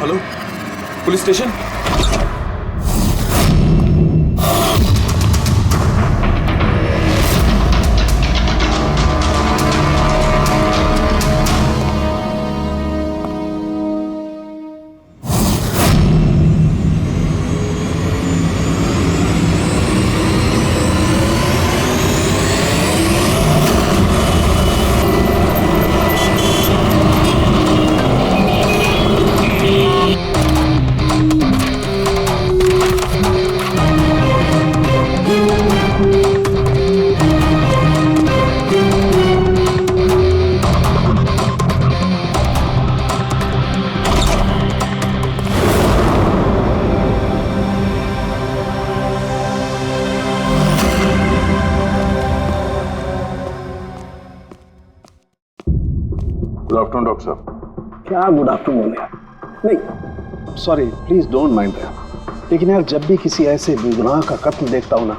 Hello, police station. Good afternoon doctor साहब। क्या good afternoon यार? नहीं sorry, please don't mind that. लेकिन यार जब भी किसी ऐसे बेगुनाह का कत्ल देखता हूँ ना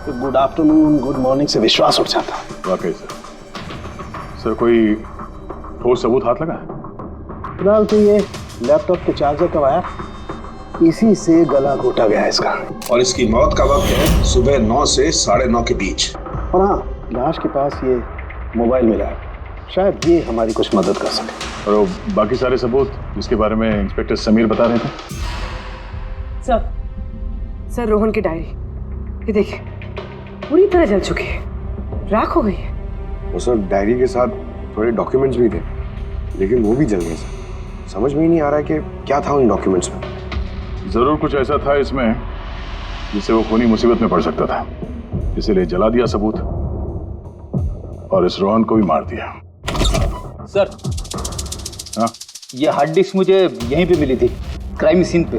तो गुड आफ्टरनून गुड मॉर्निंग से विश्वास उठ जाता है। वाकई सर कोई ठोस सबूत हाथ लगा? फिलहाल तो ये लैपटॉप के चार्जर का वायर, इसी से गला घोटा गया है इसका। और इसकी मौत का वक्त है सुबह 9 से 9:30 के बीच। और हाँ, लाश के पास ये मोबाइल मिला है, शायद ये हमारी कुछ मदद कर सके। और वो बाकी सारे सबूत जिसके बारे में इंस्पेक्टर समीर बता रहे थे? सर रोहन की डायरी, ये देखिए पूरी तरह जल चुकी है, राख हो गई है। वो सर डायरी के साथ थोड़े डॉक्यूमेंट्स भी थे, लेकिन वो भी जल गए सर। समझ में ही नहीं आ रहा है कि क्या था उन डॉक्यूमेंट्स में। जरूर कुछ ऐसा था इसमें जिससे वो खूनी मुसीबत में पड़ सकता था, इसीलिए जला दिया सबूत और इस रोहन को भी मार दिया। सर हाँ? ये हार्ड डिस्क मुझे यहीं पे मिली थी, क्राइम सीन पे।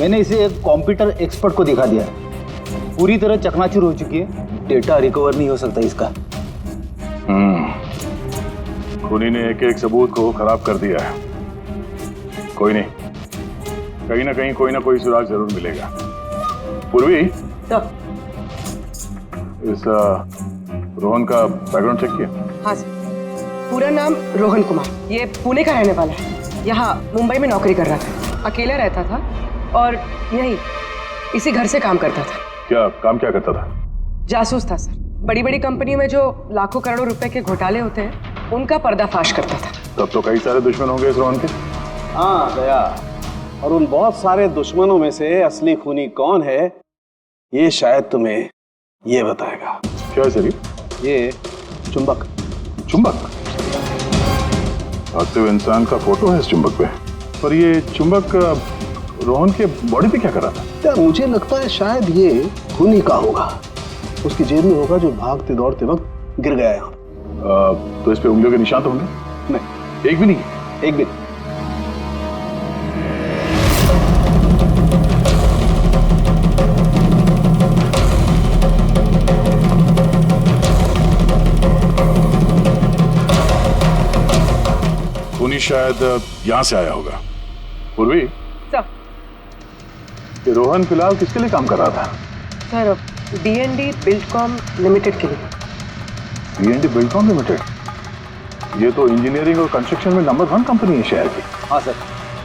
मैंने इसे एक कंप्यूटर एक्सपर्ट को दिखा दिया, पूरी तरह चकनाचूर हो चुकी है, डेटा रिकवर नहीं हो सकता इसका। खूनी ने एक एक सबूत को खराब कर दिया है। कोई नहीं, कहीं ना कहीं कोई ना कोई सुराग जरूर मिलेगा। पूर्वी, इस रोहन का बैकग्राउंड चेक किया? हाँ सर, पूरा नाम रोहन कुमार, ये पुणे का रहने वाला है, यहाँ मुंबई में नौकरी कर रहा था, अकेला रहता था और यही इसी घर से काम करता था। क्या काम क्या करता था? जासूस था सर, बड़ी बड़ी कंपनियों में जो लाखों करोड़ों रुपए के घोटाले होते हैं उनका पर्दाफाश करता था। तब तो कई सारे दुश्मन होंगे इस रोहन के। हाँ दया, और उन बहुत सारे दुश्मनों में से असली खूनी कौन है ये शायद तुम्हें ये बताएगा। क्या है सर ये चुंबक। चुंबक? भागते हुए इंसान का फोटो है इस चुंबक पे, पर ये चुंबक रोहन के बॉडी पे क्या कर रहा था? क्या मुझे लगता है शायद ये खूनी का होगा, उसकी जेब में होगा जो भागते दौड़ते वक्त गिर गया यहाँ। तो इस पे उंगलियों के निशान तो होंगे? नहीं, एक भी नहीं। एक भी। खूनी शायद यहाँ से आया होगा। पूर्वी, सर, ये रोहन फिलहाल किसके लिए काम कर रहा था? सर D&D बिल्डकॉम लिमिटेड के लिए। D&D Buildcom limited? ये तो इंजीनियरिंग और कंस्ट्रक्शन में नंबर 1 कंपनी है शहर की। हाँ सर,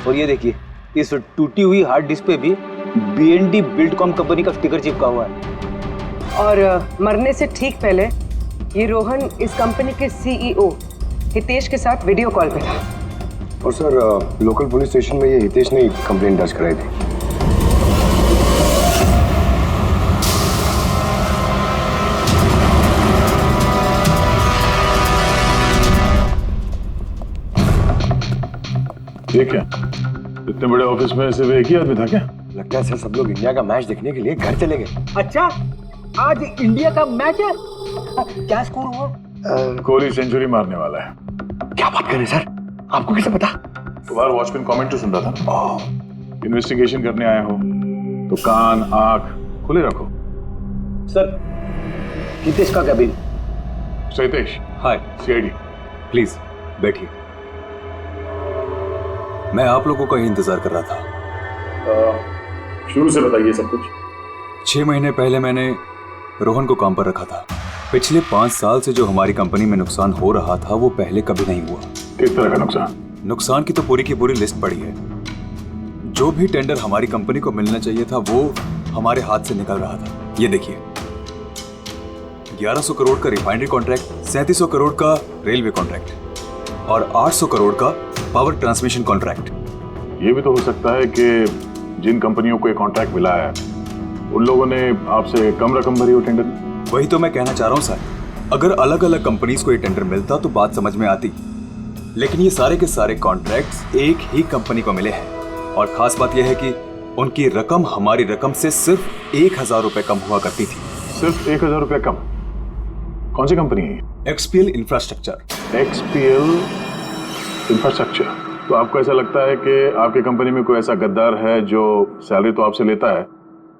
और ये देखिए इस टूटी हुई हार्ड डिस्क पे भी B&D बिल्डकॉम कंपनी का स्टिकर चिपका हुआ है। और मरने से ठीक पहले ये रोहन इस कंपनी के CEO हितेश के साथ वीडियो कॉल पे था। और सर लोकल पुलिस स्टेशन में ये हितेश ने कंप्लेंट दर्ज कराई थी। ये क्या, इतने बड़े ऑफिस में सिर्फ एक ही आदमी था क्या? लगता है सर सब लोग इंडिया का मैच देखने के लिए घर चले गए। अच्छा, आज इंडिया का मैच है? क्या स्कोर हुआ? कोहली सेंचुरी मारने वाला है। क्या बात कर रहे हैं सर, आपको कैसे पता? तुम्हारा वॉचमैन कमेंट्री सुन रहा था। इन्वेस्टिगेशन करने आए हो तो कान आंख खुले रखो। सर, हितेश का cabin. Hitesh, hi, CID। Please बैठिए। मैं आप लोगों का ही इंतजार कर रहा था। शुरू से बताइए सब कुछ। 6 महीने पहले मैंने रोहन को काम पर रखा था। पिछले 5 साल से जो हमारी कंपनी में नुकसान हो रहा था वो पहले कभी नहीं हुआ। किस तरह का नुकसान? नुकसान की तो पूरी की पूरी लिस्ट पड़ी है। जो भी टेंडर हमारी कंपनी को मिलना चाहिए था वो हमारे हाथ से निकल रहा था। ये देखिए, 1100 करोड़ का रिफाइनरी कॉन्ट्रैक्ट, 3700 करोड़ का रेलवे कॉन्ट्रैक्ट और 800 करोड़ का पावर ट्रांसमिशन कॉन्ट्रैक्ट। ये भी तो हो सकता है कि जिन कंपनियों को ये कॉन्ट्रैक्ट मिला है उन लोगों ने आपसे कम रकम भरी हो टेंडर में। वही तो मैं कहना चाह रहा हूँ सर, अगर अलग अलग कंपनीज को ये टेंडर मिलता तो बात समझ में आती, लेकिन ये सारे के सारे कॉन्ट्रैक्ट्स एक ही कंपनी को मिले हैं और खास बात यह है कि उनकी रकम हमारी रकम से सिर्फ 1000 रुपए कम हुआ करती थी। सिर्फ 1000 रुपये कम? कौन सी कंपनी है? XPL infrastructure. XPL infrastructure. तो आपको ऐसा लगता है कि आपकी कंपनी में कोई ऐसा गद्दार है जो सैलरी तो आपसे लेता है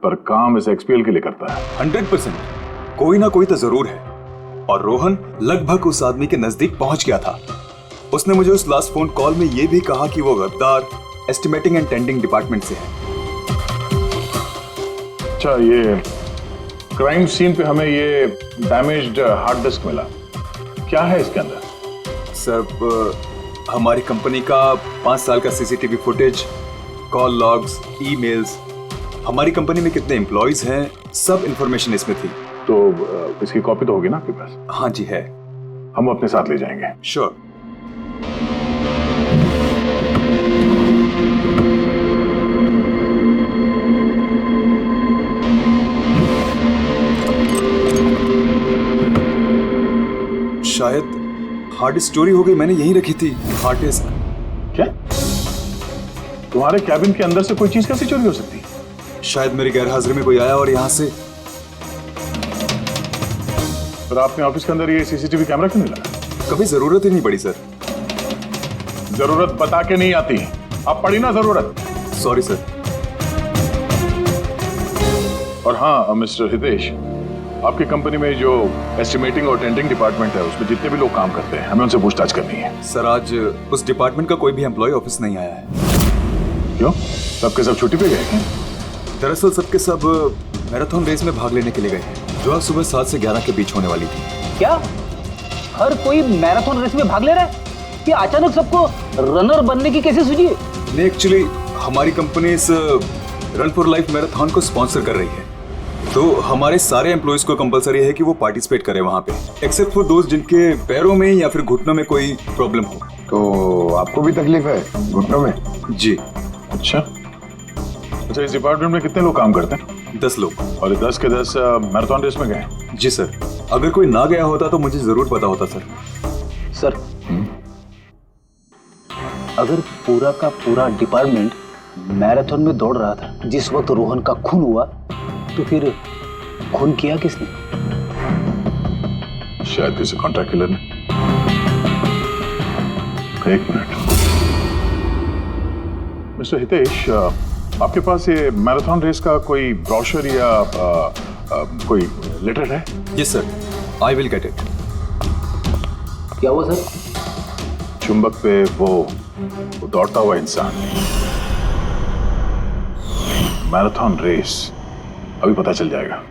पर काम इस XPL के लिए करता है? 100% कोई ना कोई तो जरूर है और रोहन लगभग उस आदमी के नजदीक पहुंच गया था। उसने मुझे उस लास्ट फोन कॉल में यह भी कहा कि वो गद्दार एस्टिमेटिंग एंड टेंडिंग डिपार्टमेंट से है। अच्छा, ये क्राइम सीन पे हमें ये डैमेज्ड हार्ड डिस्क मिला, क्या है इसके अंदर? सर, हमारी कंपनी का 5 साल का CCTV footage, call logs, emails, हमारी कंपनी में कितने एम्प्लॉइज हैं, सब इंफॉर्मेशन इसमें थी। तो इसकी कॉपी तो होगी ना आपके पास? हाँ जी है। हम अपने साथ ले जाएंगे। श्योर। शायद हार्ड स्टोरी हो गई, मैंने यहीं रखी थी हार्ड डिस्क। क्या? तुम्हारे कैबिन के अंदर से कोई चीज कैसे चोरी हो सकती है? शायद मेरी गैरहाजिरी में कोई आया और यहाँ से। पर आपने ऑफिस के अंदर ये CCTV कैमरा क्यों नहीं लगा? कभी जरूरत ही नहीं पड़ी सर। जरूरत बता के नहीं आती, अब पड़ी ना जरूरत। Sorry sir. और हाँ मिस्टर हितेश, आपकी कंपनी में जो एस्टिमेटिंग और टेंडरिंग डिपार्टमेंट है उसमें जितने भी लोग काम करते हैं हमें उनसे पूछताछ करनी है। सर, आज उस डिपार्टमेंट का कोई भी एम्प्लॉय ऑफिस नहीं आया है। क्यों? सबके सब छुट्टी पे गए क्या? दरअसल सबके सब मैराथन रेस में भाग लेने के लिए गए हैं जो आज सुबह 7 से 11 के बीच होने वाली थी। क्या हर कोई मैराथन रेस में भाग ले रहा है? कि अचानक सबको रनर बनने की कैसे सूझी? नहीं, एक्चुअली हमारी कंपनी इस रन फॉर लाइफ मैराथन को स्पॉन्सर कर रही है, तो हमारे सारे एम्प्लॉइज को कंपलसरी है कि वो पार्टिसिपेट करें वहाँ पे, एक्सेप्ट फॉर दोस्त जिनके पैरों में या फिर घुटनों में कोई प्रॉब्लम हो। तो आपको भी तकलीफ है घुटनों में? जी। अच्छा, इस डिपार्टमेंट में कितने लोग काम करते हैं? 10 लोग। और ये 10 के 10 मैराथन रेस में गए? जी सर। अगर कोई ना गया होता तो मुझे जरूर पता होता सर। सर, अगर पूरा का पूरा डिपार्टमेंट मैराथन में दौड़ रहा था जिस वक्त रोहन का खून हुआ, तो फिर खून किया किसने? शायद किसी कॉन्ट्रैक्ट किलर ने। एक मिनट मिस्टर हितेश, आपके पास ये मैराथन रेस का कोई ब्रोशर या कोई लेटर है? Yes sir, I will get it. क्या हुआ सर? चुंबक पे वो दौड़ता हुआ इंसान, मैराथन रेस, अभी पता चल जाएगा।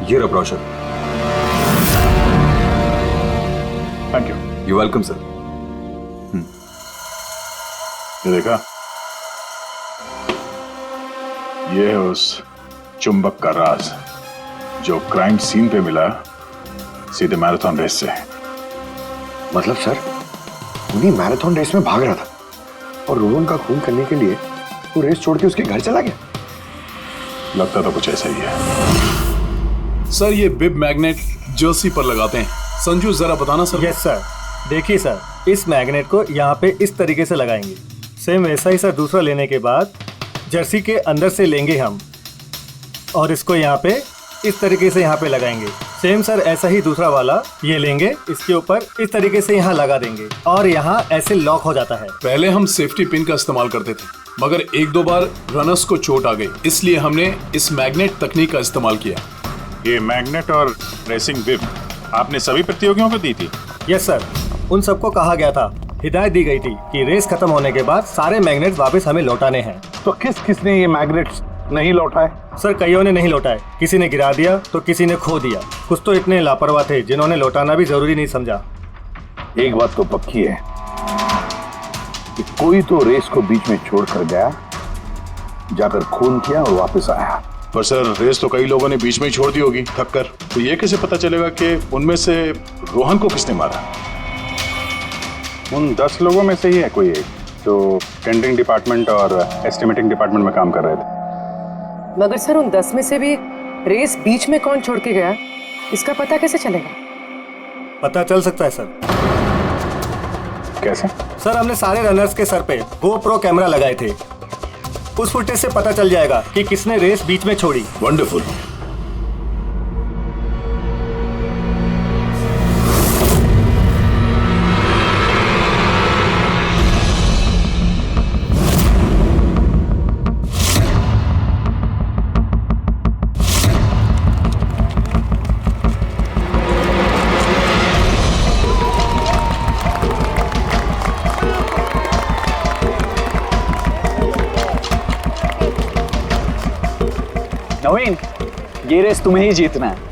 ये रहा brochure. Thank you. You welcome sir. ये देखा, ये है उस चुंबक का राज जो क्राइम सीन पे मिला सीधे मैराथन रेस से। मतलब सर, उन्हीं मैराथन रेस में भाग रहा था और रोहन का खून करने के लिए वो रेस छोड़ के उसके घर चला गया? लगता तो कुछ ऐसा ही है। सर, ये बिब मैग्नेट जर्सी पर लगाते हैं। संजू, जरा बताना सर। Yes sir. देखिए सर, इस मैग्नेट को यहाँ पे इस तरीके से लगाएंगे, सेम वैसा ही सर दूसरा लेने के बाद जर्सी के अंदर से लेंगे हम और इसको यहाँ पे इस तरीके से यहाँ पे लगाएंगे। सेम सर ऐसा ही दूसरा वाला ये लेंगे, इसके ऊपर इस तरीके से यहाँ लगा देंगे और यहाँ ऐसे लॉक हो जाता है। पहले हम सेफ्टी पिन का इस्तेमाल करते थे, मगर 1-2 बार रनर्स को चोट आ गई, इसलिए हमने इस मैग्नेट तकनीक का इस्तेमाल किया। ये मैग्नेट और रेसिंग बिब आपने सभी प्रतियोगियों को दी थी? यस सर, उन सबको कहा गया था, हिदायत दी गई थी कि रेस खत्म होने के बाद सारे मैग्नेट वापस हमें लौटाने हैं। तो किसने ये मैग्नेट्स नहीं लौटाए? सर, कईयों ने नहीं लौटाए, किसी ने गिरा दिया तो किसी ने खो दिया। कुछ तो इतने लापरवाह थे जिन्होंने लौटाना भी जरूरी नहीं समझा। एक बात तो पक्की है, कि कोई तो रेस को बीच में छोड़कर गया, जाकर खून किया और वापस आया। पर सर रेस तो कई लोगों ने बीच में ही छोड़ दी होगी थक कर, तो ये कैसे पता चलेगा कि उनमें से रोहन को किसने मारा? उन 10 लोगों में से ही है कोई एक जो टेंडरिंग डिपार्टमेंट और एस्टिमेटिंग डिपार्टमेंट में काम कर रहे थे। मगर सर उन 10 में से भी रेस बीच में कौन छोड़ के गया, इसका पता कैसे चलेगा? पता चल सकता है सर। कैसे? सर हमने सारे रनर्स के सर पे GoPro कैमरा लगाए थे। उस फुटेज से पता चल जाएगा कि किसने रेस बीच में छोड़ी। वंडरफुल। नवीन, ये रेस तुम्हें ही जीतना है।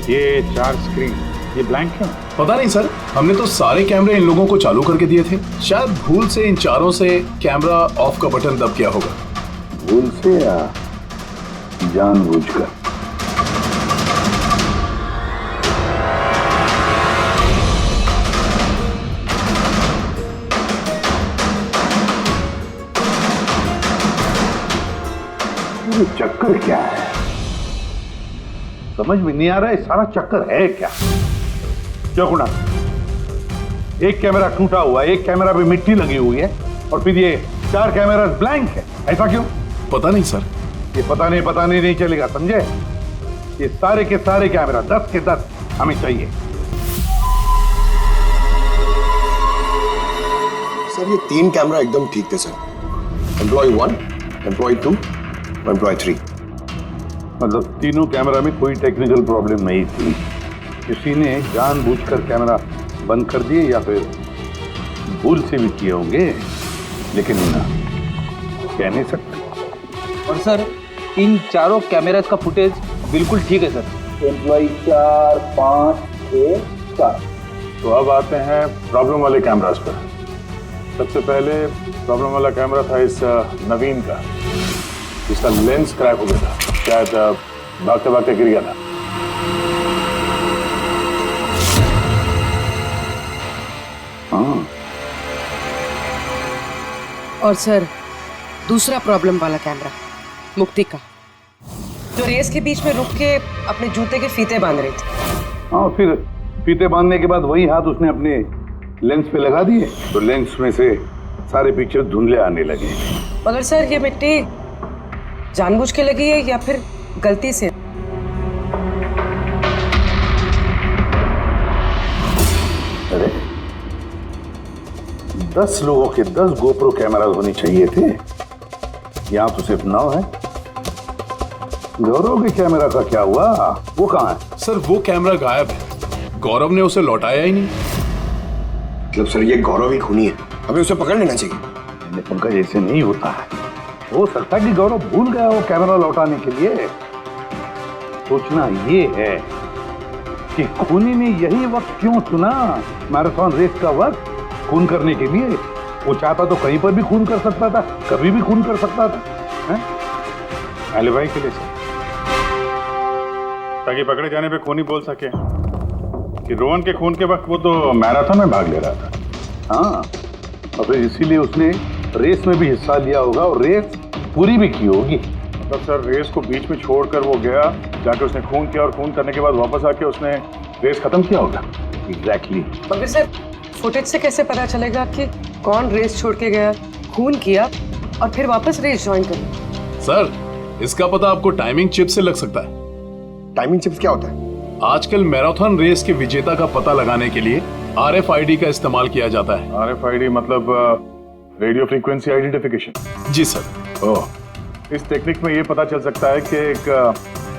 ये 4 स्क्रीन ये ब्लैंक क्यों? पता नहीं सर, हमने तो सारे कैमरे इन लोगों को चालू करके दिए थे। शायद भूल से इन चारों से कैमरा ऑफ का बटन दब गया होगा। भूल से या जानबूझकर? ये चक्कर क्या है? समझ में नहीं आ रहा है, सारा चक्कर है क्या? क्यों गुणा? एक कैमरा टूटा हुआ है, एक कैमरा पे मिट्टी लगी हुई है, और फिर ये 4 कैमरा ब्लैंक है, ऐसा क्यों? पता नहीं सर। ये पता नहीं चलेगा, समझे? ये सारे के सारे कैमरा 10 के 10 हमें चाहिए। सर ये 3 कैमरा एकदम ठीक थे सर। Employ 1, employ 2, employ 3। मतलब तीनों कैमरा में कोई टेक्निकल प्रॉब्लम नहीं थी। किसी ने जानबूझकर कैमरा बंद कर दिए या फिर भूल से भी किए होंगे, लेकिन कह नहीं सकते। और सर इन चारों कैमरास का फुटेज बिल्कुल ठीक है सर। एम्प्लॉय 4, 5, 6, 7। तो अब आते हैं प्रॉब्लम वाले कैमरास पर। सबसे पहले प्रॉब्लम वाला कैमरा था इस नवीन का, जिसका लेंस क्रैक हो गया था, शायद भागते भागते गिर गया था। हाँ। और सर दूसरा प्रॉब्लम वाला कैमरा मुक्ति का, जो रेस के बीच में रुक के अपने जूते के फीते बांध रही थी। हाँ, फिर फीते बांधने के बाद वही हाथ उसने अपने लेंस पे लगा दिए, तो लेंस में से सारे पिक्चर धुंधले आने लगे। मगर सर ये मिट्टी जानबूझ के लगी है या फिर गलती से? अरे 10 लोगों के 10 गोप्रो कैमरा होने चाहिए थे, यहाँ तो सिर्फ 9 है। गौरव के कैमरा का क्या हुआ? वो कहाँ है? सर वो कैमरा गायब है, गौरव ने उसे लौटाया ही नहीं। मतलब सर ये गौरव ही खूनी है, हमें उसे पकड़ लेना चाहिए। पंकज ऐसे नहीं होता है, हो सकता है कि गौरव भूल गया हो कैमरा लौटाने के लिए। सोचना ये है कि खूनी ने यही वक्त क्यों चुना, मैराथन रेस का वक्त, खून करने के लिए। वो चाहता तो कहीं पर भी खून कर सकता था, कभी भी खून कर सकता था, एलिबाई के लिए, ताकि पकड़े जाने पे खूनी बोल सके कि रोहन के खून के वक्त वो तो मैराथन में भाग ले रहा था। हाँ, और फिर इसीलिए उसने रेस में भी हिस्सा लिया होगा और रेस पूरी भी की होगी। मतलब सर रेस को बीच में छोड़कर वो गया, जाके उसने खून किया, और खून करने के बाद वापस आके उसने रेस खत्म किया होगा। एग्जैक्टली। मगर सर फुटेज से कैसे पता चलेगा कि कौन रेस छोड़ के गया, खून किया और फिर वापस रेस ज्वाइन कर? सर इसका पता आपको टाइमिंग चिप से लग सकता है। टाइमिंग चिप्स क्या होता है? आजकल मैराथन रेस के विजेता का पता लगाने के लिए RFID का इस्तेमाल किया जाता है। RFID मतलब रेडियो फ्रीक्वेंसी आइडेंटिफिकेशन। जी सर। ओह, इस टेक्निक में ये पता चल सकता है कि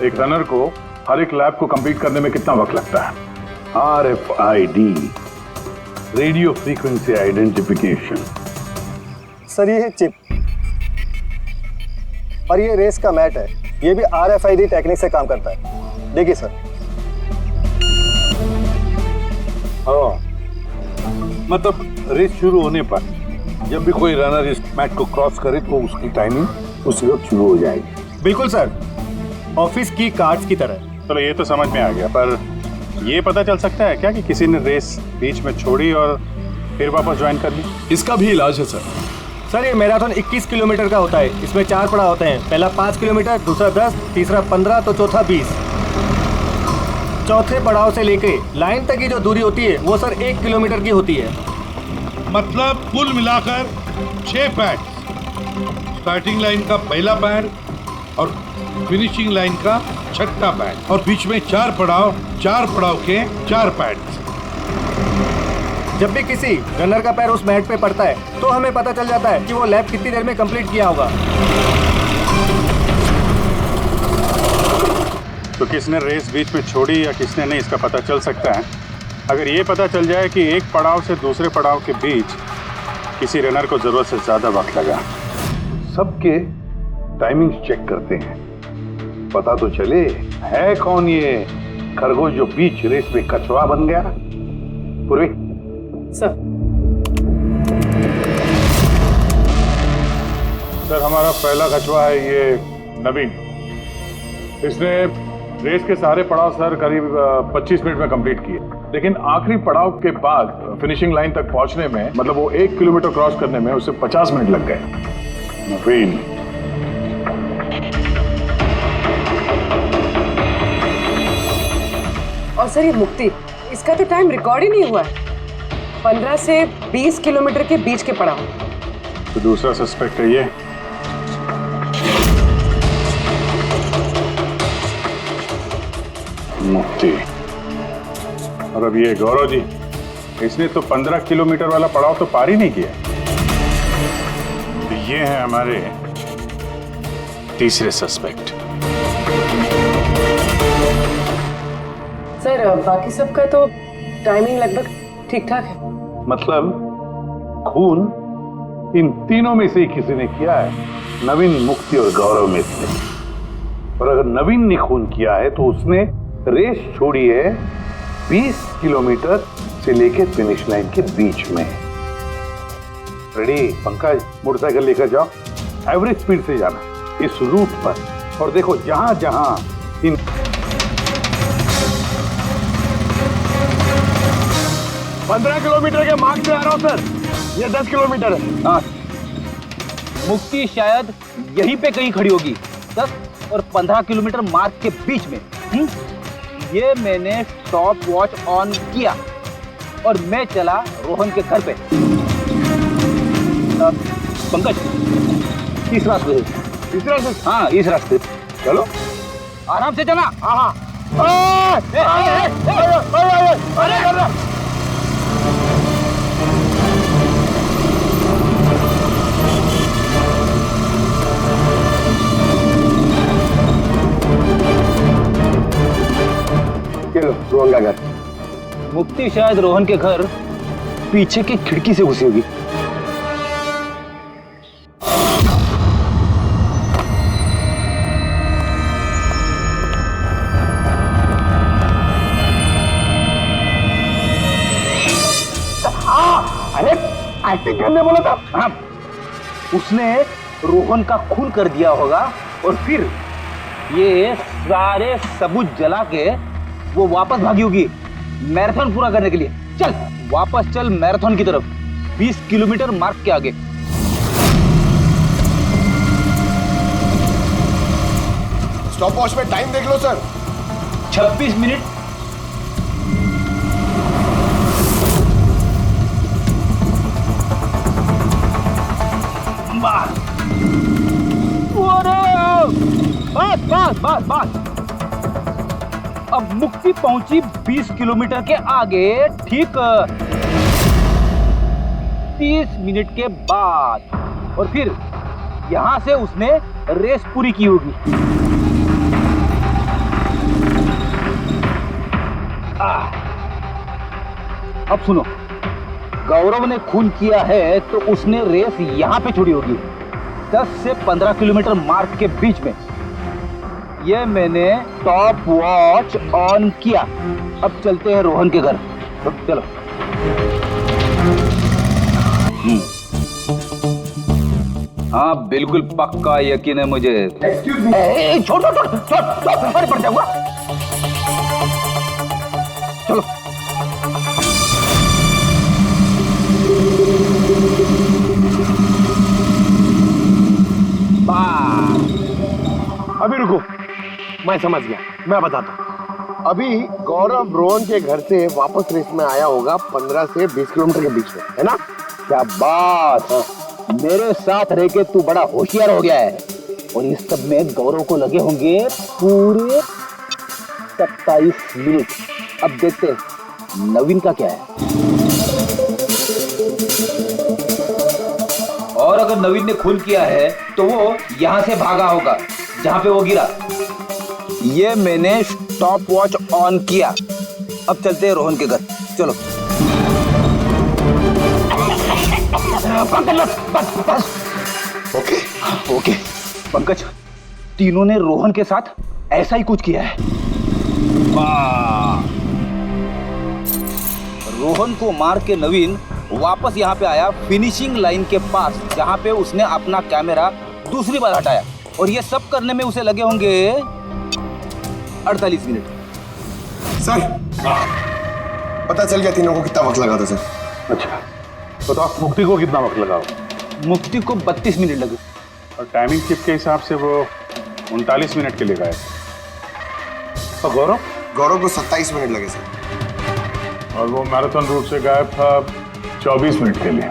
एक रनर को हर एक लैप को कंप्लीट करने में कितना वक्त लगता है। RFID, radio frequency identification. Sir ये है चिप और ये रेस का मैट है, ये भी RFID टेक्निक से काम करता है। देखिए सर। मतलब रेस शुरू होने पर जब भी कोई रनर इस मैट को क्रॉस करे तो उसकी टाइमिंग उसी वक्त शुरू हो जाएगी। बिल्कुल सर, ऑफिस की कार्ड्स की तरह। चलो ये तो समझ में आ गया, पर ये पता चल सकता है क्या कि किसी ने रेस बीच में छोड़ी और फिर वापस ज्वाइन कर ली? इसका भी इलाज है सर। सर ये मैराथन 21 किलोमीटर का होता है। इसमें 4 पड़ाव होते हैं। पहला 5 किलोमीटर, दूसरा 10, तीसरा 15 तो चौथा 20। चौथे पड़ाव से लेके लाइन तक की जो दूरी होती है वो सर 1 किलोमीटर की होती है। मतलब कुल मिलाकर 6 पैड। स्टार्टिंग लाइन का पहला पैड और फिनिशिंग लाइन का छठा पैड, और बीच में 4 पड़ाव के 4 पैड। जब भी किसी रनर का पैर उस मैट पे पड़ता है तो हमें पता चल जाता है कि वो लैप कितनी देर में कंप्लीट किया होगा। तो किसने रेस बीच में छोड़ी या किसने नहीं, इसका पता चल सकता है अगर ये पता चल जाए कि एक पड़ाव से दूसरे पड़ाव के बीच किसी रनर को जरूरत से ज्यादा वक्त लगा। सबके टाइमिंग चेक करते हैं, पता तो चले है कौन ये खरगोश जो बीच रेस में कछुआ बन गया। पूर्वी सर। सर हमारा पहला कछुआ है ये नवीन। इसने रेस के सारे पड़ाव सर करीब 25 मिनट में कंप्लीट किए, लेकिन आखिरी पड़ाव के बाद फिनिशिंग लाइन तक पहुंचने में, मतलब वो 1 किलोमीटर क्रॉस करने में उसे 50 मिनट लग गए। नवीन और सर ये मुक्ति, इसका तो टाइम रिकॉर्ड ही नहीं हुआ है। 15 से 20 किलोमीटर के बीच के पड़ाव। तो दूसरा सस्पेक्ट है ये। मुक्ति। और अब ये गौरव जी, इसने तो 15 किलोमीटर वाला पड़ाव तो पार ही नहीं किया। तो ये है हमारे तीसरे सस्पेक्ट। सर बाकी सबका तो टाइमिंग लगभग ठीक ठाक है। मतलब खून इन तीनों में से ही किसी ने किया है, नवीन, मुक्ति और गौरव में से। और अगर नवीन ने खून किया है तो उसने रेस छोड़ी है 20 किलोमीटर से लेकर फिनिश लाइन के बीच में। रेडी पंकज, मोटरसाइकिल लेकर जाओ, एवरेज स्पीड से जाना इस रूट पर, और देखो जहां जहां इन 15 किलोमीटर के मार्ग से आ रहा हूं सर, ये 10 किलोमीटर है। हाँ, मुक्ति शायद यहीं पे कहीं खड़ी होगी, 10 और 15 किलोमीटर मार्ग के बीच में। ये मैंने स्टॉप वॉच ऑन किया और मैं चला रोहन के घर पे। पंकज, इस रास्ते से। इस रास्ते? हाँ, इस रास्ते। चलो आराम से चला। हाँ। रोहन का घर। मुक्ति शायद रोहन के घर पीछे की खिड़की से घुसी होगी। अरे एक्टिंग करने बोला था। हाँ, उसने रोहन का खून कर दिया होगा और फिर ये सारे सबूत जला के वो वापस भागी होगी मैराथन पूरा करने के लिए। चल वापस चल मैराथन की तरफ, 20 किलोमीटर मार्ग के आगे। स्टॉप वॉच में टाइम देख लो सर। 26 मिनट। बस बस बस बस। अब मुक्ति पहुंची 20 किलोमीटर के आगे, ठीक 30 मिनट के बाद, और फिर यहां से उसने रेस पूरी की होगी। अब सुनो, गौरव ने खून किया है तो उसने रेस यहां पे छोड़ी होगी, 10 से 15 किलोमीटर मार्क के बीच में। ये मैंने टॉप वॉच ऑन किया। अब चलते हैं रोहन के घर। चलो। हाँ बिल्कुल पक्का यकीन है मुझे। Excuse me. छोड़ छोड़ छोड़ छोड़, पड़ जाऊंगा। चलो। अभी रुको, मैं समझ गया, मैं बताता हूँ। अभी गौरव रोहन के घर से वापस रेस में आया होगा 15 से 20 किलोमीटर के बीच में, है ना? क्या बात है, मेरे साथ रह के तू बड़ा होशियार हो गया है। और इस सब में गौरव को लगे होंगे पूरे 27 मिनट। अब देखते हैं नवीन का क्या है। और अगर नवीन ने खून किया है तो वो यहाँ से भागा होगा जहाँ पे वो गिरा। ये मैंने स्टॉप वॉच ऑन किया। अब चलते हैं रोहन के घर। चलो। बस बस। ओके ओके पंकज, तीनों ने रोहन के साथ ऐसा ही कुछ किया है। रोहन को मार के नवीन वापस यहाँ पे आया फिनिशिंग लाइन के पास, जहाँ पे उसने अपना कैमरा दूसरी बार हटाया। और ये सब करने में उसे लगे होंगे 48 मिनट। सर पता चल गया तीनों को कितना वक्त लगा था सर। अच्छा, तो आप मुक्ति को कितना वक्त लगाओ? मुक्ति को 32 मिनट लगे। और टाइमिंग चिप के हिसाब से वो 39 मिनट के लिए गए। और गौरव को 27 मिनट लगे सर। और वो मैराथन रूट से गायब था 24 मिनट के लिए।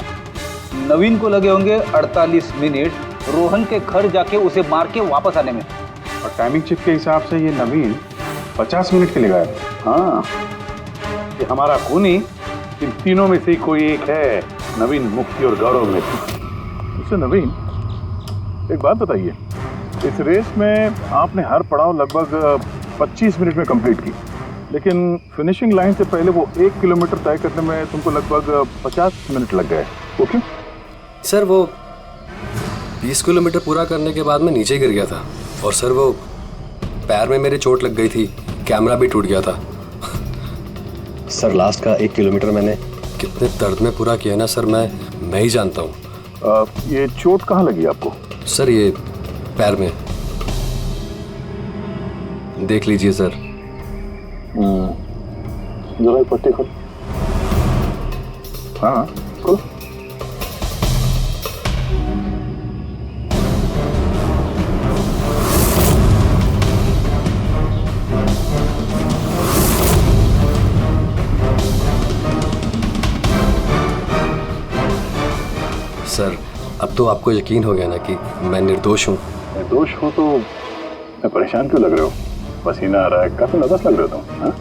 नवीन को लगे होंगे 48 मिनट रोहन के घर जाके उसे मार के वापस आने में। और टाइमिंग चिप के हिसाब से ये नवीन 50 मिनट के लिए गायब। हाँ, ये हमारा खूनी इन तीनों में से कोई एक है, नवीन, मुक्ति और गौरव में से। उससे नवीन, एक बात बताइए, इस रेस में आपने हर पड़ाव लगभग 25 मिनट में कंप्लीट की, लेकिन फिनिशिंग लाइन से पहले वो 1 किलोमीटर तय करने में तुमको लगभग 50 मिनट लग गए। ओके सर, वो 20 किलोमीटर पूरा करने के बाद मैं नीचे गिर गया था और सर वो पैर में मेरे चोट लग गई थी, कैमरा भी टूट गया था। सर लास्ट का 1 किलोमीटर मैंने कितने दर्द में पूरा किया ना सर, मैं ही जानता हूँ। ये चोट कहाँ लगी आपको? सर ये पैर में, देख लीजिए सर। जरा एक पट्टी खोल। हाँ खोल। सर अब तो आपको यकीन हो गया ना कि मैं निर्दोष हूँ। निर्दोष हो तो परेशान क्यों लग रहे हो? पसीना आ रहा है, काफी नर्वस लग रहे हो तुम। हाँ?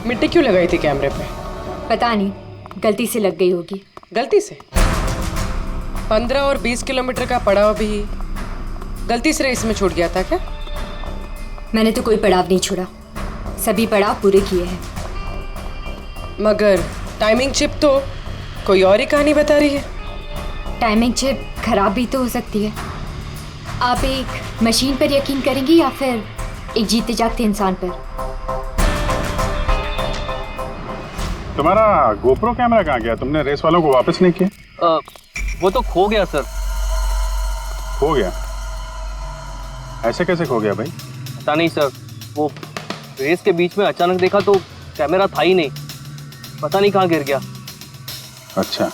मिट्टी क्यों लगाई थी कैमरे पे? पता नहीं, गलती से लग गई होगी। गलती से? 15 और 20 किलोमीटर का पड़ाव भी गलती से रेस में छूट गया था क्या? मैंने तो कोई पड़ाव नहीं छोड़ा, सभी पड़ाव पूरे किए हैं। मगर टाइमिंग चिप तो कोई और ही कहानी बता रही है। टाइमिंग चिप खराब भी तो हो सकती है। आप एक मशीन पर यकीन करेंगी या फिर एक जीते जागते इंसान पर? तुम्हारा गोप्रो कैमरा कहाँ गया? तुमने रेस वालों को वापस नहीं किया? वो तो खो गया सर। खो गया? ऐसे कैसे खो गया भाई? पता नहीं सर, वो रेस के बीच में अचानक देखा तो कैमरा था ही नहीं, पता नहीं कहाँ गिर गया। अच्छा,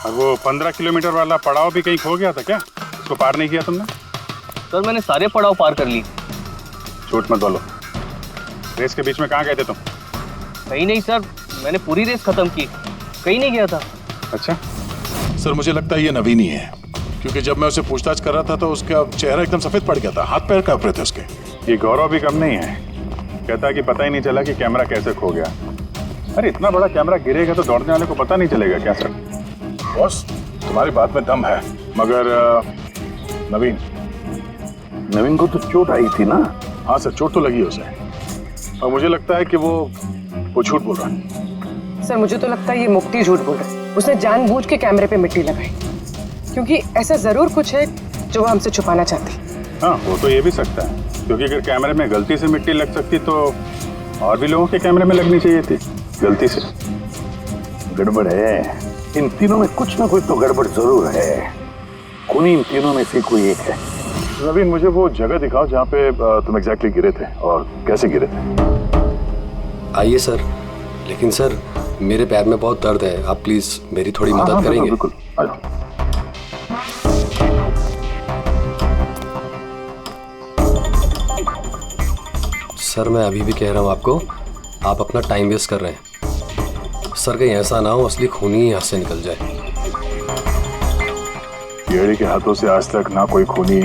और वो 15 किलोमीटर वाला पड़ाव भी कहीं खो गया था क्या? उसको पार नहीं किया तुमने? सर मैंने सारे पड़ाव पार कर ली। झूठ मत बोलो, रेस के बीच में कहाँ गए थे तुम? कहीं नहीं सर, मैंने पूरी रेस खत्म की, कहीं नहीं गया था। अच्छा सर, मुझे लगता है ये नवीन ही है, क्योंकि जब मैं उसे पूछताछ कर रहा था तो उसका चेहरा एकदम सफेद पड़ गया था, हाथ पैर कांप रहे थे उसके। ये गौरव भी कम नहीं है, कहता है कि पता ही नहीं चला कि कैमरा कैसे खो गया। अरे इतना बड़ा कैमरा गिरेगा तो दौड़ने वाले को पता नहीं चलेगा क्या सर? बॉस तुम्हारी बात में दम है, मगर नवीन को तो चोट आई थी ना? हाँ सर, चोट तो लगी उसे, और मुझे लगता है कि वो झूठ बोल रहा है। सर मुझे तो लगता है ये मुक्ति झूठ बोल रहा है। उसने जानबूझ के कैमरे पे मिट्टी लगाई, क्योंकि ऐसा जरूर कुछ है जो वो हमसे छुपाना चाहती है। हाँ वो तो ये भी सकता है, क्योंकि अगर कैमरे में गलती से मिट्टी लग सकती तो और भी लोगों के कैमरे में लगनी चाहिए थी गलती से। गड़बड़ है, इन तीनों में कुछ ना कुछ तो गड़बड़ जरूर है। खूनी इन तीनों में से कोई एक है। नवीन मुझे वो जगह दिखाओ जहाँ पे तुम एग्जैक्टली गिरे थे और कैसे गिरे थे। आइए सर, लेकिन सर मेरे पैर में बहुत दर्द है, आप प्लीज मेरी थोड़ी मदद करेंगे? बिल्कुल, आ जाओ। सर मैं अभी भी कह रहा हूँ आपको, आप अपना टाइम वेस्ट कर रहे हैं। सर कहीं ऐसा ना हो असली खूनी ही हाथ से निकल जाए। येड़ी के हाथों से आज तक ना कोई खूनी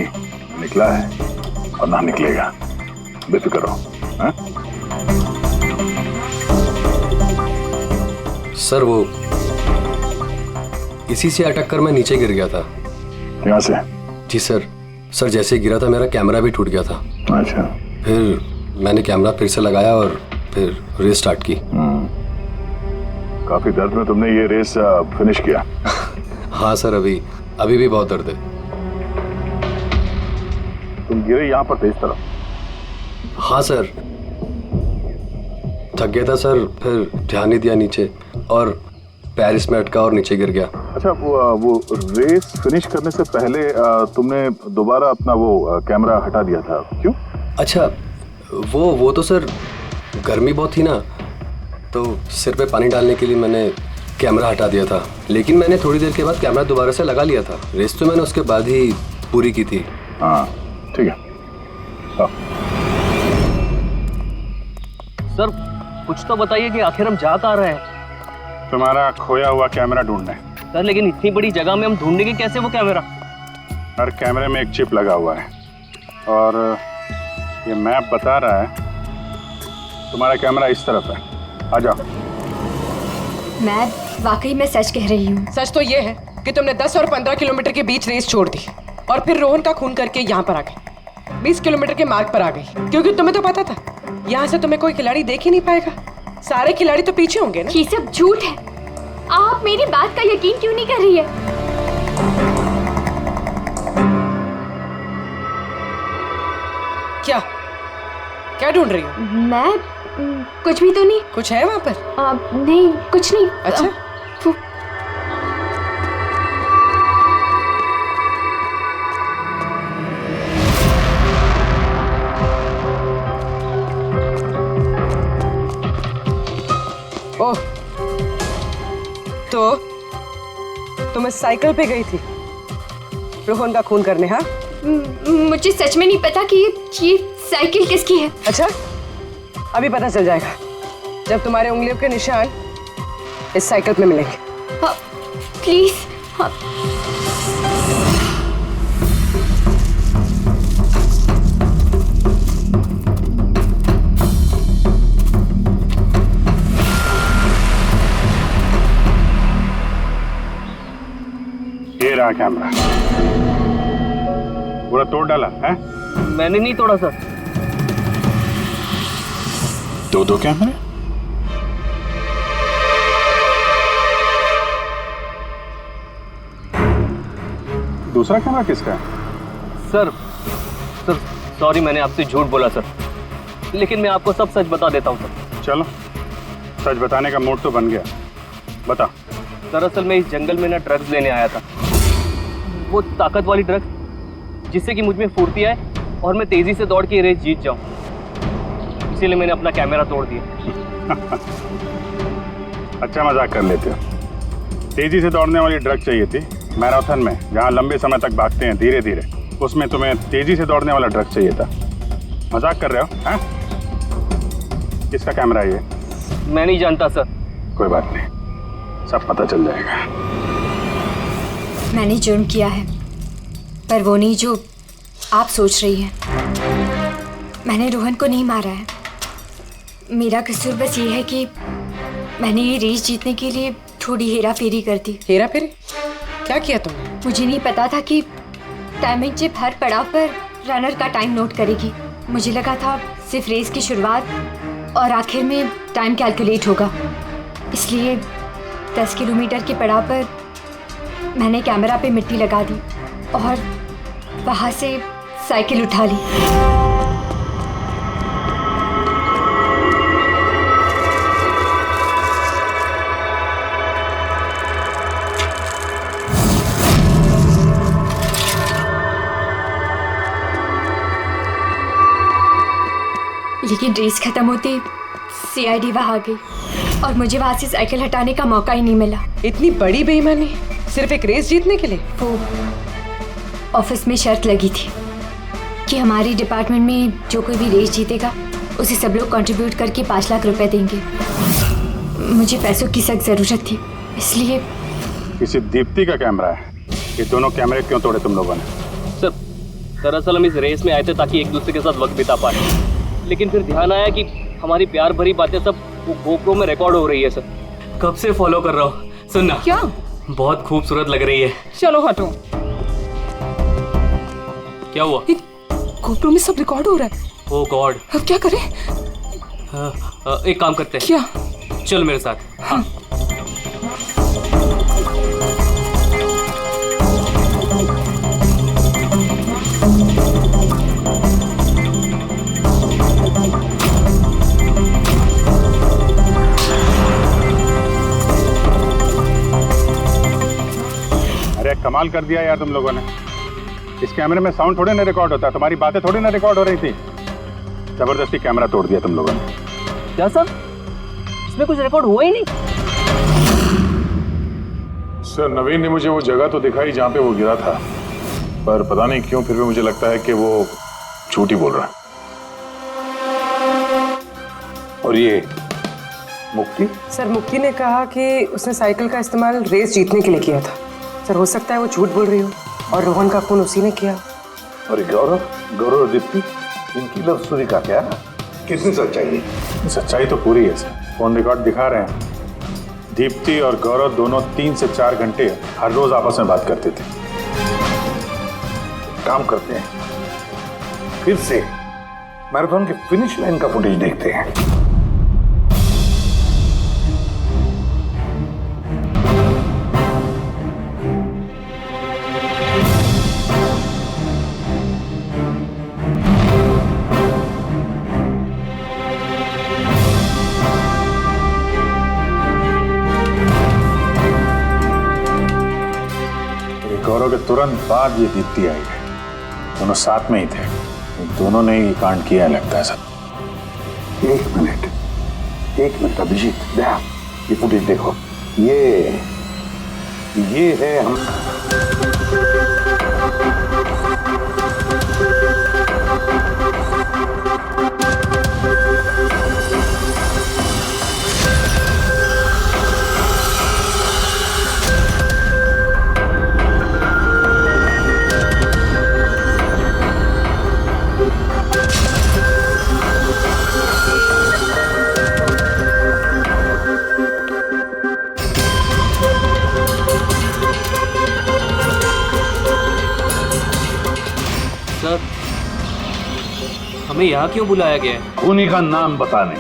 निकला है और ना निकलेगा, बेफिक्र रहो। सर वो इसी से अटक कर मैं नीचे गिर गया था। यहाँ से? जी सर। सर जैसे ही गिरा था मेरा कैमरा भी टूट गया था। अच्छा। फिर मैंने कैमरा फिर से लगाया और फिर रेस स्टार्ट की। काफी दर्द में तुमने ये रेस फिनिश किया। हाँ सर, अभी भी बहुत दर्द है। तुम गिरे यहाँ पर तेज तरफ? हाँ सर, थक गया था सर, फिर ध्यान नहीं दिया नीचे और पैर इसमें अटका और नीचे गिर गया। अच्छा वो रेस फिनिश करने से पहले तुमने दोबारा अपना वो कैमरा हटा दिया था, क्यों? अच्छा वो तो सर गर्मी बहुत थी ना, तो सिर पे पानी डालने के लिए मैंने कैमरा हटा दिया था, लेकिन मैंने थोड़ी देर के बाद कैमरा दोबारा से लगा लिया था। रेस तो मैंने उसके बाद ही पूरी की थी। हाँ ठीक है। सर कुछ तो बताइए कि आखिर हम जा कहाँ रहे हैं? तुम्हारा खोया हुआ कैमरा ढूंढने। सर लेकिन इतनी बड़ी जगह में हम ढूंढेंगे कैसे वो कैमरा? हर कैमरे में एक चिप लगा हुआ है और ये मैप बता रहा है तुम्हारा कैमरा इस तरफ है। आ जाओ। मैं वाकई में सच कह रही हूँ। सच तो ये है कि तुमने 10 और 15 किलोमीटर के बीच रेस छोड़ दी और फिर रोहन का खून करके यहाँ पर आ गई। 20 किलोमीटर के मार्ग पर आ गई, क्योंकि तुम्हें तो पता था यहाँ से तुम्हें कोई खिलाड़ी देख ही नहीं पाएगा। सारे खिलाड़ी तो पीछे होंगे ना। ये सब झूठ है। आप मेरी बात का यकीन क्यों नहीं कर रही है? क्या ढूंढ रही हो? मैं कुछ भी तो नहीं। कुछ है वहाँ पर? नहीं कुछ नहीं। अच्छा ओह, तो तुम इस साइकिल पे गई थी रोहन का खून करने? हाँ मुझे सच में नहीं पता कि ये साइकिल किसकी है। अच्छा अभी पता चल जाएगा जब तुम्हारे उंगलियों के निशान इस साइकिल पे मिलेंगे। प्लीज। ये रहा कैमरा। पूरा तोड़ डाला है? मैंने नहीं तोड़ा सर। दो कैमरे? दूसरा कैमरा किसका है? सर सॉरी, मैंने आपसे झूठ बोला सर, लेकिन मैं आपको सब सच बता देता हूँ सर। चलो सच बताने का मूड तो बन गया, बता। दरअसल मैं इस जंगल में ना ड्रग्स लेने आया था, वो ताकत वाली ड्रग्स जिससे कि मुझ में फुर्ती आए और मैं तेजी से दौड़ के रेस जीत जाऊं। इसीलिए मैंने अपना कैमरा तोड़ दिया। अच्छा मजाक कर लेते हो। तेजी से दौड़ने वाली ड्रग चाहिए थी मैराथन में, जहाँ लंबे समय तक भागते हैं धीरे धीरे, उसमें तुम्हें तेजी से दौड़ने वाला ड्रग चाहिए था। मजाक कर रहे हो? हैं? किसका कैमरा है ये? मैं नहीं जानता सर। कोई बात नहीं, सब पता चल जाएगा। मैंने जुर्म किया है पर वो नहीं जो आप सोच रही हैं। मैंने रोहन को नहीं मारा है। मेरा कसूर बस ये है कि मैंने ये रेस जीतने के लिए थोड़ी हेरा फेरी कर दी। हेरा फेरी? क्या किया तुमने? मुझे नहीं पता था कि टाइमिंग चिप हर पड़ाव पर रनर का टाइम नोट करेगी। मुझे लगा था सिर्फ रेस की शुरुआत और आखिर में टाइम कैलकुलेट होगा। इसलिए 10 किलोमीटर के पड़ाव पर मैंने कैमरा पे मिट्टी लगा दी और वहाँ से साइकिल उठा ली। लेकिन रेस खत्म होते सीआईडी वहां आ गई और मुझे वहां से साइकिल हटाने का मौका ही नहीं मिला। इतनी बड़ी बेईमानी सिर्फ एक रेस जीतने के लिए? वो ऑफिस में शर्त लगी थी कि हमारी डिपार्टमेंट में जो कोई भी रेस जीतेगा उसे सब लोग कंट्रीब्यूट करके 5 लाख रुपए देंगे। मुझे पैसों की सख्त जरूरत थी, इसलिए। किसी दीप्ति का कैमरा है। ये दोनों कैमरे क्यों तोड़े तुम लोगों ने? सर, दरअसल हम इस रेस में आए थे ताकि एक दूसरे के साथ वक्त बिता पाए, लेकिन फिर ध्यान आया कि हमारी प्यार भरी बातें सब वो गोप्रो में रिकॉर्ड हो रही है। सर, कब से फॉलो कर रहा हूँ। सुनना, क्या? बहुत खूबसूरत लग रही है। चलो हटो। क्या हुआ? गोप्रो में सब रिकॉर्ड हो रहा है। ओह गॉड, अब क्या करें? एक काम करते हैं। क्या? चल मेरे साथ। हाँ। अरे कमाल कर दिया यार तुम लोगों ने। इस कैमरे में साउंड थोड़े ना रिकॉर्ड होता है, तुम्हारी बातें थोड़ी ना रिकॉर्ड हो रही थी। जबरदस्ती कैमरा तोड़ दिया तुम लोगों ने। क्या सर? इसमें कुछ रिकॉर्ड हुआ ही नहीं। सर, नवीन ने मुझे वो जगह तो दिखाई जहां पे वो गिरा था, पर पता नहीं क्यों फिर भी मुझे लगता है कि वो झूठ ही बोल रहा है। और ये मुक्ति? सर, मुक्ति ने कहा कि उसने साइकिल का इस्तेमाल रेस जीतने के लिए किया था। सर, हो सकता है वो झूठ बोल रही हो और रोहन का खून उसी ने किया। और गौरव और दीप्ति, इनकी लव स्टोरी का क्या? कितनी सच्चाई है? सच्चाई तो पूरी है सर, फोन रिकॉर्ड दिखा रहे हैं। दीप्ति और गौरव दोनों 3 से 4 घंटे हर रोज आपस में बात करते थे। काम करते हैं, फिर से मैराथन की फिनिश लाइन का फुटेज देखते हैं। गौरव के तुरंत बाद ये दीप्ति आई है। दोनों साथ में ही थे, दोनों ने ही कांड किया है लगता है सब। एक मिनट अभिजीत, देखा ये फुटेज देखो। ये है हम। हमें यहाँ क्यों बुलाया गया है? खूनी का नाम बताने।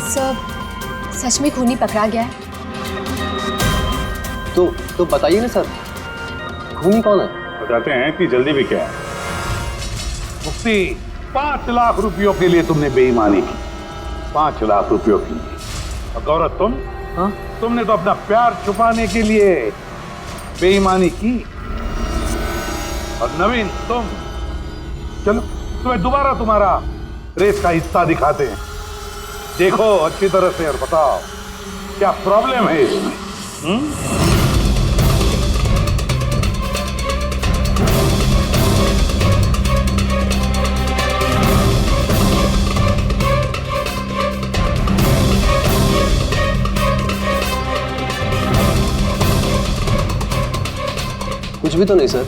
सर, सच में खूनी पकड़ा गया है? तो बताइए ना सर, खूनी कौन है? बताते हैं, इतनी जल्दी भी क्या है। मुक्ति, 5 लाख रुपयों के लिए तुमने बेईमानी की। 5 लाख रुपयों की। और गौरव तुम? हाँ? तुमने तो अपना प्यार छुपाने के लिए बेईमानी की। और नवीन तुम, चलो तुम्हें दोबारा तुम्हारा रेस का हिस्सा दिखाते हैं। देखो अच्छी तरह से और बताओ क्या प्रॉब्लम है इसमें। कुछ भी तो नहीं सर,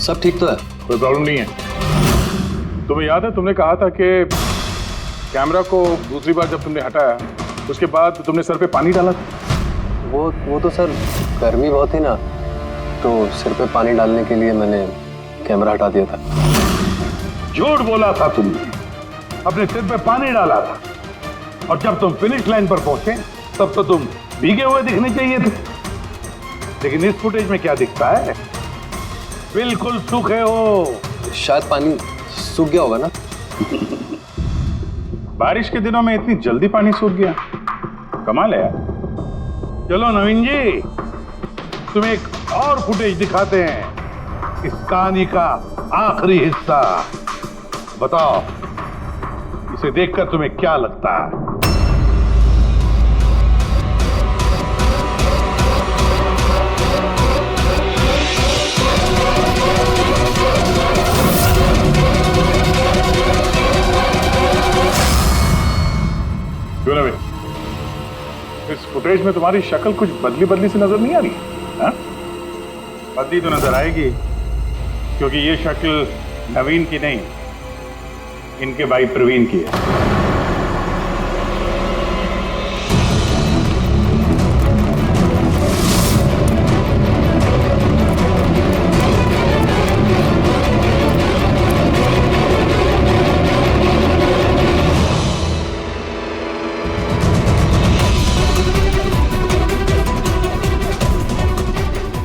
सब ठीक तो है। कोई प्रॉब्लम नहीं है। तुम्हें याद है तुमने कहा था कि कैमरा को दूसरी बार जब तुमने हटाया उसके बाद तुमने सर पे पानी डाला था? वो तो सर गर्मी बहुत थी ना, तो सिर पे पानी डालने के लिए मैंने कैमरा हटा दिया था। झूठ बोला था तुमने, अपने सिर पे पानी डाला था और जब तुम फिनिश लाइन पर पहुंचे तब तो तुम भीगे हुए दिखने चाहिए थे, लेकिन इस फुटेज में क्या दिखता है? बिल्कुल सूखे हो। शायद पानी सूख गया होगा ना। बारिश के दिनों में इतनी जल्दी पानी सूख गया, कमाल है यार। चलो नवीन जी, तुम्हें एक और फुटेज दिखाते हैं, इस कहानी का आखिरी हिस्सा। बताओ इसे देखकर तुम्हें क्या लगता है? क्यों नवीन, इस फुटेज में तुम्हारी शक्ल कुछ बदली बदली सी नजर नहीं आ रही? हाँ? बदली तो नजर आएगी, क्योंकि ये शक्ल नवीन की नहीं, इनके भाई प्रवीण की है।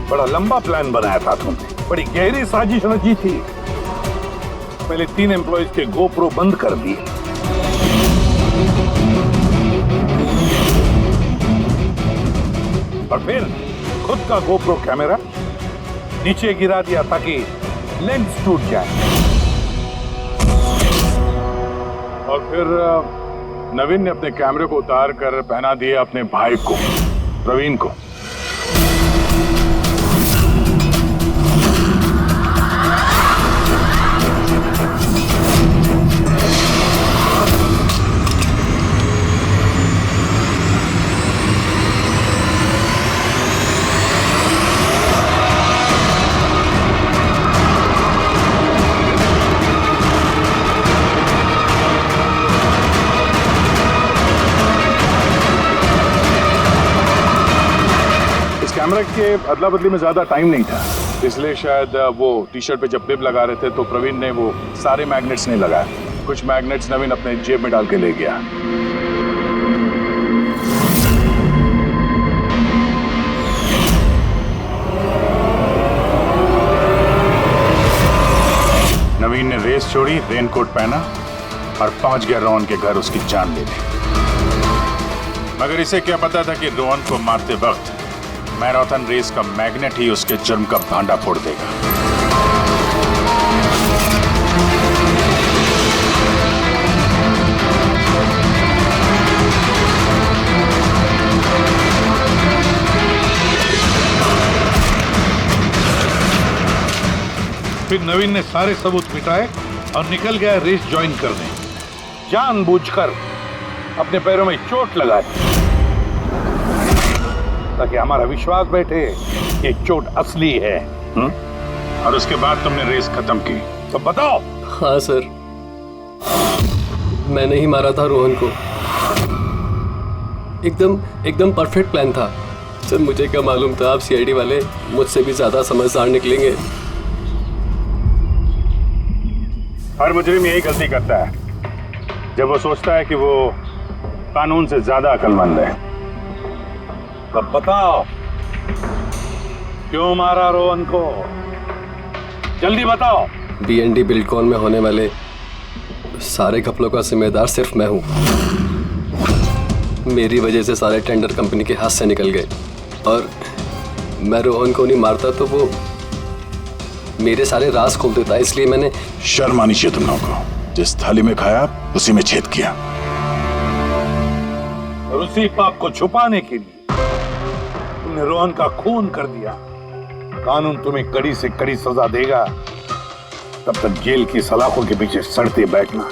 बड़ा लंबा प्लान बनाया था तुमने, बड़ी गहरी साजिश रची थी। पहले 3 एम्प्लॉइज के गोप्रो बंद कर दिए, और फिर खुद का गोप्रो कैमरा नीचे गिरा दिया ताकि लेंस टूट जाए। और फिर नवीन ने अपने कैमरे को उतार कर पहना दिया अपने भाई को, प्रवीण को। कैमरा के अदला बदली में ज्यादा टाइम नहीं था, इसलिए शायद वो टी शर्ट पे जब बिब लगा रहे थे तो प्रवीण ने वो सारे मैग्नेट्स नहीं लगाए। कुछ मैग्नेट्स नवीन अपने जेब में डाल के ले गया। नवीन ने रेस छोड़ी, रेनकोट पहना और पहुंच गया रोहन के घर उसकी जान लेने। मगर इसे क्या पता था कि रोहन को मारते वक्त मैराथन रेस का मैग्नेट ही उसके जुर्म का भांडा फोड़ देगा। फिर नवीन ने सारे सबूत मिटाए और निकल गया रेस ज्वाइन करने, जानबूझकर अपने पैरों में चोट लगाई ताकि हमारा विश्वास बैठे कि चोट असली है। और उसके बाद तुमने रेस खत्म की, तो बताओ। हाँ सर, मैंने ही मारा था रोहन को। एकदम परफेक्ट प्लान था सर। मुझे क्या मालूम था आप सीआईडी वाले मुझसे भी ज्यादा समझदार निकलेंगे। हर मुजरिम यही गलती करता है जब वो सोचता है कि वो कानून से ज्यादा अक्लमंद है। अब बताओ क्यों मारा रोहन को? जल्दी बताओ। BND बिल्डकॉन में होने वाले सारे घपलों का जिम्मेदार सिर्फ मैं हूँ। मेरी वजह से सारे टेंडर कंपनी के हाथ से निकल गए, और मैं रोहन को नहीं मारता तो वो मेरे सारे राज खोल देता, इसलिए मैंने। शर्म आनी चाहिए तुम लोगों को। जिस थाली में खाया उसी में छेद किया। और उसी पाप को छुपाने के लिए तुमने रोहन का खून कर दिया। कानून तुम्हें कड़ी से कड़ी सजा देगा, तब तक जेल की सलाखों के पीछे सड़ते बैठना।